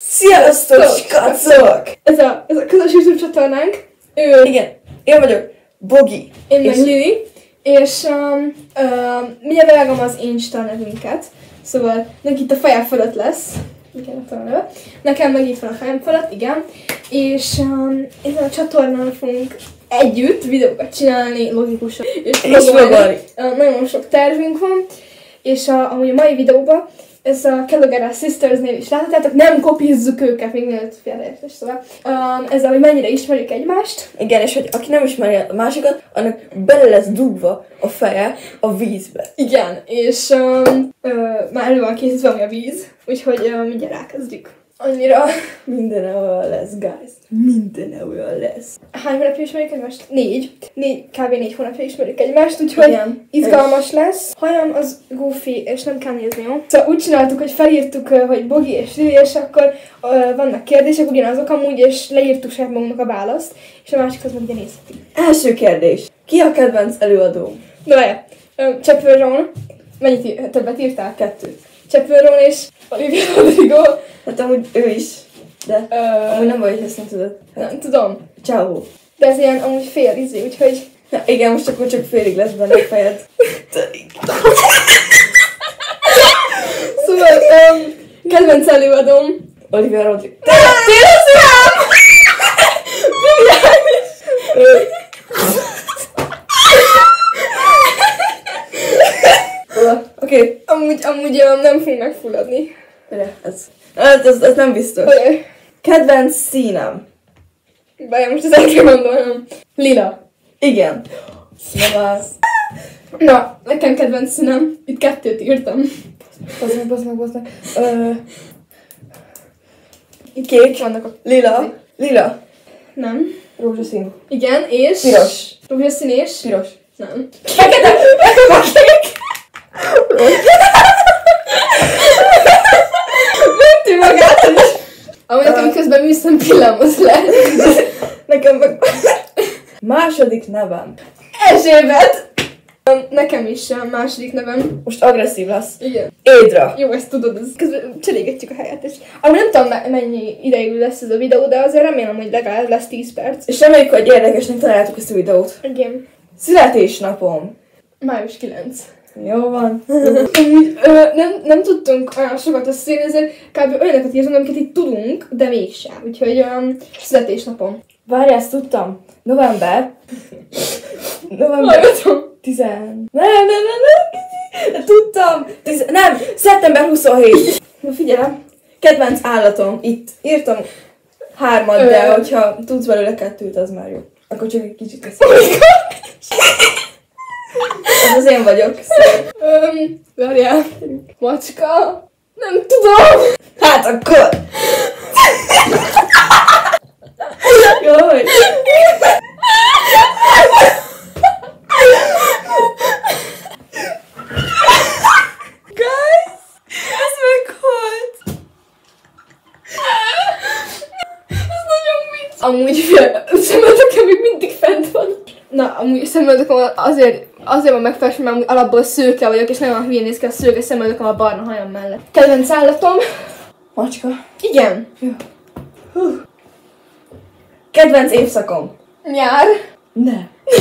Sziasztok, skacok! Ez a közös YouTube csatornánk. Igen, én vagyok Bogi. Én meg Lili. És mindjárt bevágom az Insta nevünket. Szóval neki itt a feje fölött lesz. Igen, nekem meg itt van a fejem fölött, igen. És ezen a csatornán fogunk együtt videókat csinálni, logikusan. És vlogolni. Nagyon sok tervünk van. És amúgy a mai videóban ez a Kellogg's Sisters-nél is láthatjátok, nem kopizzuk őket, még mielőtt félreértés, szóval ezzel, hogy mennyire ismerjük egymást. Igen, és hogy aki nem ismeri a másikat, annak bele lesz dugva a feje a vízbe. Igen, és már elő van készítve, ami a víz, úgyhogy mindjárt elkezdjük. Annyira... Minden olyan lesz, guys. Minden olyan lesz. Hány hónapja ismerjük egymást? 4. Kb. 4 hónapja ismerjük egymást, úgyhogy igen, izgalmas lesz. Hajam az goofy, és nem kell nézni, jó? Szóval úgy csináltuk, hogy felírtuk, hogy Bogi és Lili, és akkor vannak kérdések, ugyanazok amúgy, és leírtuk saját magunknak a választ, és a másik az meg ide nézhetünk. Első kérdés. Ki a kedvenc előadóm? Na várjál. Csepő Ron. Mennyit többet írtál? 2. Csepő Ron és Olivia Rodrigo. Hát amúgy ő is. De amúgy nem vagy, hogy ezt nem tudod. Hát, nem tudom. Ciao. De ez ilyen amúgy fél úgyhogy... Na, igen, most akkor csak félig lesz benne a fejed. Szóval, kedvenc előadóm. Olivia Rodrigo. Tényleg szám! Oké. Amúgy nem fogunk megfulladni. Ez nem biztos. Okay. Kedvenc színem. Bár most ezt el kell mondanom. Lila. Igen. Na, nekem kedvenc színem. Itt 2 írtam. Bazd meg. Kék. Vannak a... Lila. Nem. Rózsaszín. Igen, és... Piros. Rózsaszín és... Piros. Nem. Fekete! Kék! Mentő magától is. Amúgy nekem közben műszem pillámhoz le. Nekem meg... Második nevem. Erzsébet! Nekem is a második nevem. Most agresszív lesz. Igen. Édra. Jó, ezt tudod, ez közben cserégetjük a helyet is. Amúgy nem tudom mennyi ideig lesz ez a videó, de azért remélem, hogy legalább lesz 10 perc. És reméljük, hogy érdekesnek találtuk ezt a videót. Igen. Születésnapom. Május 9. Jó van. Nem tudtunk olyan sokat összeírni, ezért kb. Olyanokat írtunk, amiket itt tudunk, de mégsem. Úgyhogy születésnapom. Várj, ezt tudtam. November 10... Nem. Tudtam. Nem, szeptember 27. Na figyelem. Kedvenc állatom. Itt írtam 3, de hogyha tudsz belőle 2, az már jó. Akkor csak egy kicsit teszem. Ez az én vagyok. Várjál. Macska? Nem tudom. Hát akkor. Jaj. Guys, ez meghalt. Ez nagyon vicc. Amúgy szemöldökem még mindig fent van. Na, amúgy szemöldökem azért van megfelelő, mert amúgy alapból szőke vagyok, és nagyon hülyén néz ki a szőke szemöldökem a barna hajam mellett. Kedvenc állatom? Macska. Igen. Jó. Kedvenc évszakom. Nyár. Ne. Mi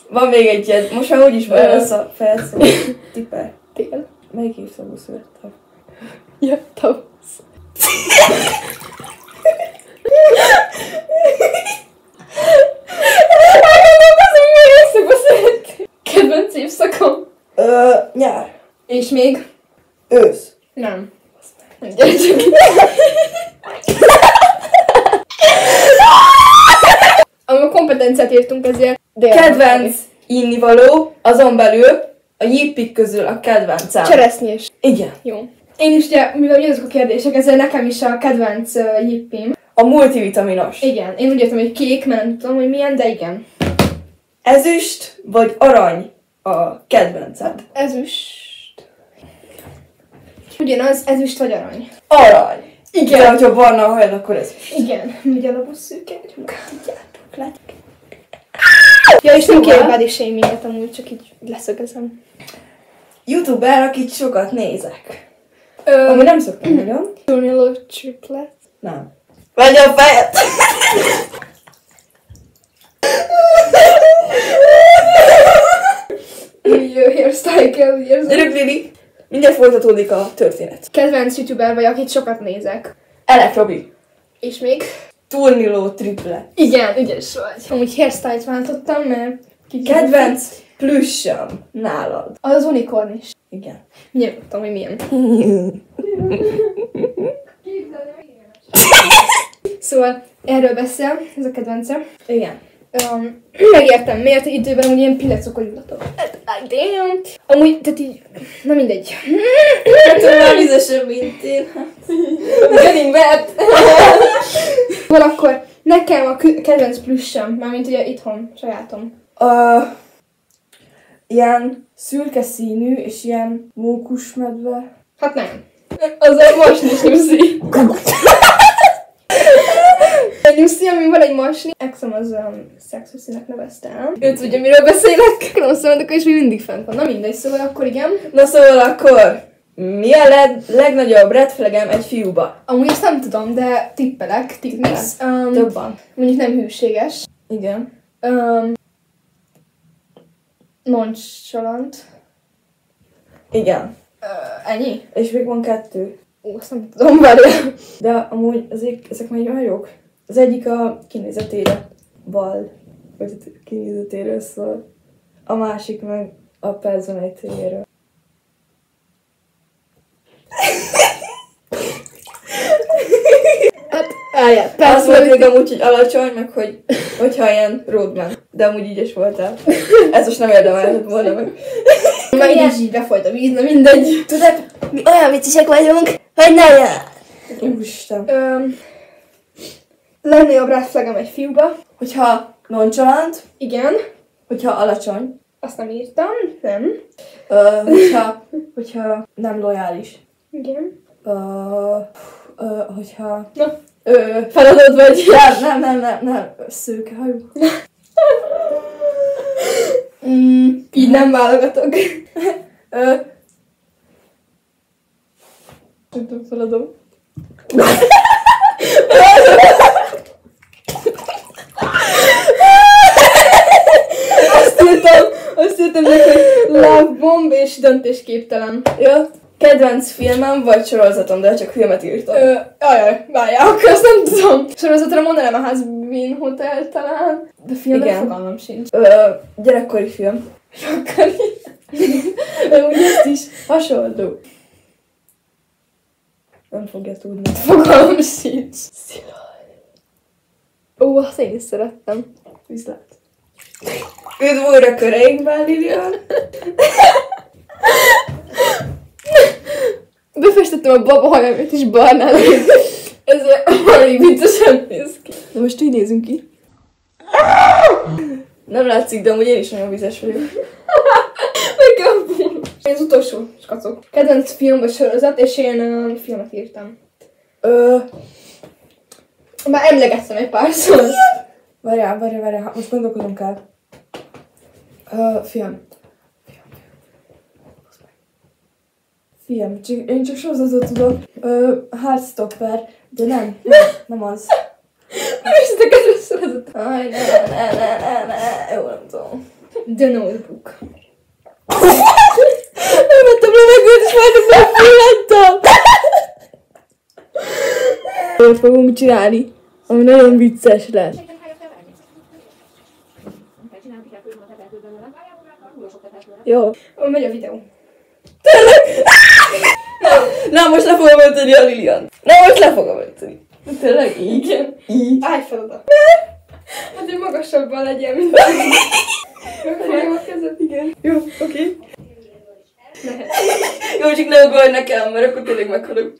Van még egy, most már úgyis bele lesz a felszó. Tippel. Tél. Melyik évszakban születtem? Ja, tavasz. Elgondolkozom, milyen évszakban szerettél. Kedvenc évszakom? Nyár. És még? Ősz. Nem. Gyere csak. A kompetenciát írtunk ezért. Kedvenc innivaló, azon belül a jippik közül a kedvencem. Cseresznyés. Igen. Jó. Én is ugye, mivel ugyanazok a kérdések, ezért nekem is a kedvenc jippim. A multivitaminos. Igen. Én úgy értem, hogy kék, mert nem tudom, hogy milyen, de igen. Ezüst vagy arany a kedvenced? Ezüst. Ugyanaz, ezüst vagy arany. Arany. Igen. De hogyha barna a hajad, akkor ezüst. Igen. Ugye alapos szűke vagyunk. Tudjátok, ja, és nem kérek body shaminget, amúgy csak így leszögezem. YouTuber, akit sokat nézek. Ami nem szoktam nagyon. Tornillo triplet. Nem. Vagy a fejed! Úgy hairstyle kell, úgy érzem. Gyerünk, Lili! Mindjárt folytatódik a történet. Kedvenc youtuber vagy, akit sokat nézek. Elek Robi. És még? Tornillo triplet. Igen, ügyes vagy. Amúgy hairstyle-t váltottam, mert... Kedvenc plüssöm nálad. Az unicorn is. Igen. Mindjárt tudtam, hogy milyen. Szóval erről beszél, ez a kedvencem. Igen. Megértem, miért egy időben amúgy ilyen pillecokon illatok. Damn. Amúgy, tehát így, na mindegy. Hát már vizesebb, mint én. Getting wet. Szóval akkor nekem a kedvenc plüssöm, mármint ugye itthon, sajátom. Ilyen szürke színű, és ilyen mókusmedve. Hát nem. Az a masnis nyuszi. A nyuszi, ami van egy masni. Exem az szexuszínek neveztem. Ő tudja, miről beszélek. Nem szóval, akkor is mindig fent van. Na mindegy, szóval akkor igen. Na szóval akkor, mi a legnagyobb red flagem egy fiúba? Amúgy ezt nem tudom, de tippelek. Tippelsz. Több van. Mondjuk nem hűséges. Igen. Nonchalant. Igen. Ennyi? És még van 2. Ó, azt nem tudom, várjál. De amúgy ezek már nagyon jók. Az egyik a kinézetére bal, vagy a kinézetéről szól. A másik meg a personalitéről. Hát, álljál, Az volt még amúgy, hogy alacsony, meg hogyha ilyen roadman. De amúgy így is voltál. Ez most nem érdemelhetett volna meg. Már így befolyt a víz, na mindegy. Tudod, mi olyan viccesek vagyunk, hogy ne jár! Úristen. Legnagyobb red flagem egy fiúba. Hogyha nonchalant, Igen. hogyha alacsony, Azt nem írtam, nem. hogyha nem lojális, Igen. hogyha... Na, feladod vagy. Nem, szőkehajú. Így nem válogatok. Nem tudom, feladom. Azt írtam neki, hogy love bomb és döntésképtelen. Ja, kedvenc filmem vagy sorozatom, de csak filmet írtam. Ajaj, várjál, akkor azt nem tudom. Sorozatra mondanám a Hazbin Hotel talán. De filmnek Igen. fogalmam sincs. Gyerekkori film. Sokkani. Úgy ezt is hasonló. Nem fogja tudni. Fogalmam sincs. Ó, azt én is szerettem. Viszlát. Üdv újra köreinkben, Lilian. Befestettem a baba hajamét is barnára. Ez valami viccesen néz ki. Na most így nézünk ki. Nem látszik, de amúgy én is nagyon vizes vagyok. Nekem az utolsó skacok. Kedvenc film vagy sorozat, és én filmet írtam. Már emlegettem egy párszor. Várjál, most gondolkodom kell. Film. Én csak sorozatot tudok. Heartstopper, de nem az. Nem is a kedvenc sorozat. Aj, ne, jó, nem tudom. The Notebook. Nem vettem levegőt, és majdnem megfulladtam. Ott fogunk csinálni, ami nagyon vicces lesz. Jó. Megy a videó. Na, most le fogom ölteni a Lilian. Most le fogom ölteni. Tényleg így? Igen. Így. Állj fel oda. Hát, hogy magasabban legyen, mint megfogom a kezed. Igen. Jó, oké. Lehet. Jó, csak ne ugorj nekem, mert akkor tényleg meghalok.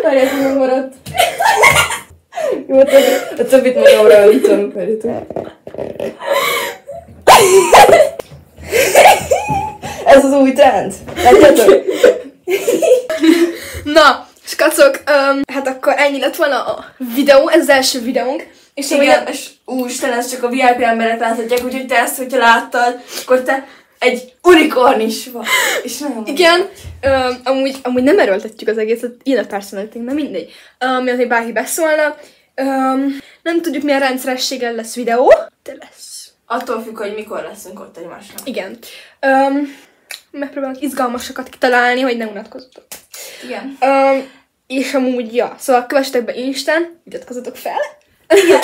Várjál, hogy megmaradt. Jó, a többit magamra örítem. Ez az új trend. Látjátok? Na, És kacok, hát akkor ennyi lett volna a videó, ez az első videónk. És igen, és úristen, ez csak a VIP emberek láthatják, úgyhogy te ezt, hogyha láttad, akkor te egy unikornis vagy. És nagyon igen, amúgy nem erőltetjük az egészet, ilyen a personality, de mindegy. Mi azért bárki beszólna. Nem tudjuk, milyen rendszerességgel lesz videó, de lesz. Attól függ, hogy mikor leszünk ott egymásnak. Igen. Megpróbálunk izgalmasakat kitalálni, hogy ne unatkozzatok. Igen. És amúgy, ja, szóval kövessetek be Instán, iratkozzatok fel. Igen.